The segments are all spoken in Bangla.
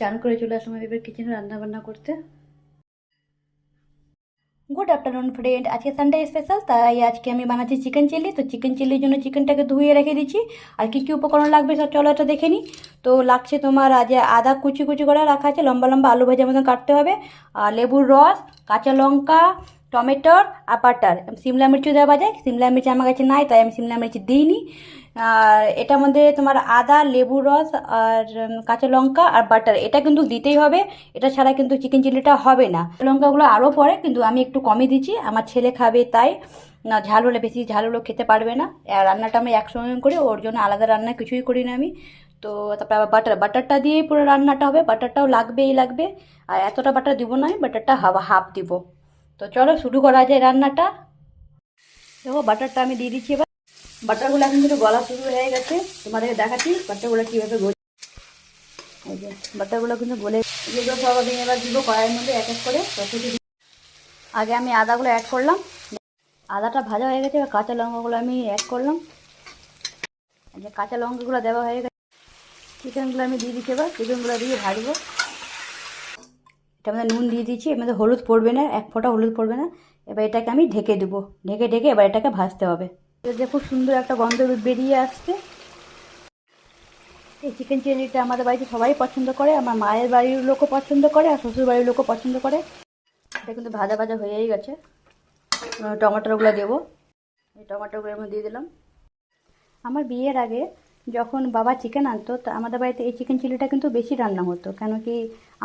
চান করে চলে আসলাম এবার কিচেনে রান্না বান্না করতে। গুড আফটারনুন ফ্রেন্ড, আজকে সানডে স্পেশাল, তাই আজকে আমি বানাচ্ছি চিকেন চিলি। তো চিকেন চিলির জন্য চিকেনটাকে ধুয়ে রেখে দিচ্ছি। আর কী কী উপকরণ লাগবে সব চলো এটা দেখে নিই। তো লাগছে তোমার আজ আদা কুচি কুচি করে রাখা আছে, লম্বা লম্বা আলু ভাজার মতন কাটতে হবে। আর লেবুর রস, কাঁচা লঙ্কা, টমেটোর আর বাটার। সিমলা মির্চও দেওয়া যায়, সিমলা মির্চ আমার কাছে নাই তাই আমি সিমলা মির্চ দিইনি। আর এটার মধ্যে তোমার আদা, লেবুর রস আর কাঁচা লঙ্কা আর বাটার, এটা কিন্তু দিতেই হবে। এটা ছাড়া কিন্তু চিকেন চিলিটা হবে না। লঙ্কাগুলো আরও পরে, কিন্তু আমি একটু কমই দিচ্ছি, আমার ছেলে খাবে তাই। না ঝাল হলে, বেশি ঝাল হলেও খেতে পারবে না। আর রান্নাটা আমি একসঙ্গে করি, ওর জন্য আলাদা রান্না কিছুই করি না আমি। তো তারপরে আবার বাটারটা দিয়েই পুরো রান্নাটা হবে, বাটারটাও লাগবেই লাগবে। আর এতটা বাটার দিব না, আমি বাটারটা হাফ দিব। তো চলো শুরু করা যায় রান্নাটা। দেখো বাটারটা আমি দিয়ে দিচ্ছি এবার। বাটারগুলো এখন কিন্তু গলা শুরু হয়ে গেছে, তোমাদেরকে দেখাচ্ছি বাটারগুলো কীভাবে গলে। এই যে বাটারগুলো কিন্তু গলে, এগুলো সব আমি এবার দিব কড়াইয়ের মধ্যে এক এক করে। আগে আমি আদাগুলো অ্যাড করলাম, আদাটা ভাজা হয়ে গেছে। এবার কাঁচা লঙ্কাগুলো আমি অ্যাড করলাম। এই যে কাঁচা লঙ্কাগুলো দেওয়া হয়ে গেছে। চিকেনগুলো আমি দিয়ে দিচ্ছি, এবার চিকেনগুলো দিয়ে ভাজবো। এটার মধ্যে নুন দিয়ে দিচ্ছি, এর মধ্যে হলুদ পড়বে না, এক ফোঁটা হলুদ পড়বে না। এবার এটাকে আমি ঢেকে দেবো, ঢেকে ঢেকে এবার এটাকে ভাজতে হবে। যে খুব সুন্দর একটা গন্ধ বেরিয়ে আসছে। এই চিকেন চিলিটা আমাদের বাড়িতে সবাই পছন্দ করে, আমার মায়ের বাড়ির লোকও পছন্দ করে আর শ্বশুর বাড়ির লোকও পছন্দ করে। এটা কিন্তু ভাজা ভাজা হয়েই গেছে। টমেটোগুলো দেবো, এই টমেটোগুলো আমি দিয়ে দিলাম। আমার বিয়ের আগে যখন বাবা চিকেন আনতো, তা আমাদের বাড়িতে এই চিকেন চিলিটা কিন্তু বেশি রান্না হতো, কেন কি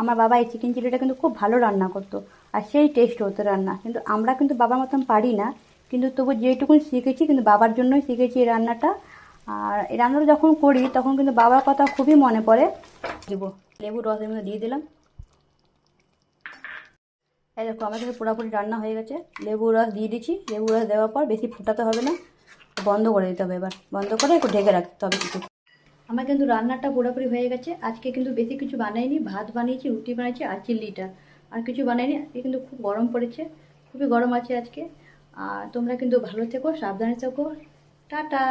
আমার বাবা এই চিকেন চিলিটা কিন্তু খুব ভালো রান্না করতো। আর সেই টেস্ট হতো রান্না, কিন্তু আমরা কিন্তু বাবার মতন পারি না। কিন্তু তবু যেটুকুন শিখেছি, কিন্তু বাবার জন্যই শিখেছি এই রান্নাটা। আর এই রান্নাটা যখন করি তখন কিন্তু বাবার কথা খুবই মনে পড়ে। দিব লেবুর রস এর মধ্যে দিয়ে দিলাম। এই দেখো আমার কিন্তু পুরোপুরি রান্না হয়ে গেছে। লেবুর রস দিয়ে দিচ্ছি, লেবুর রস দেওয়ার পর বেশি ফোটাতে হবে না, বন্ধ করে দিতে হবে। এবার বন্ধ করে একটু ঢেকে রাখতে হবে কিছু। আমার কিন্তু রান্নাটা পুরোপুরি হয়ে গেছে। আজকে কিন্তু বেশি কিছু বানাইনি, ভাত বানিয়েছি, রুটি বানিয়েছি আর চিল্লিটা, আর কিছু বানাইনি। আজকে কিন্তু খুব গরম পড়েছে, খুবই গরম আছে আজকে। আর তোমরা কিন্তু ভালো থেকো, সাবধানে থেকো। টাটা।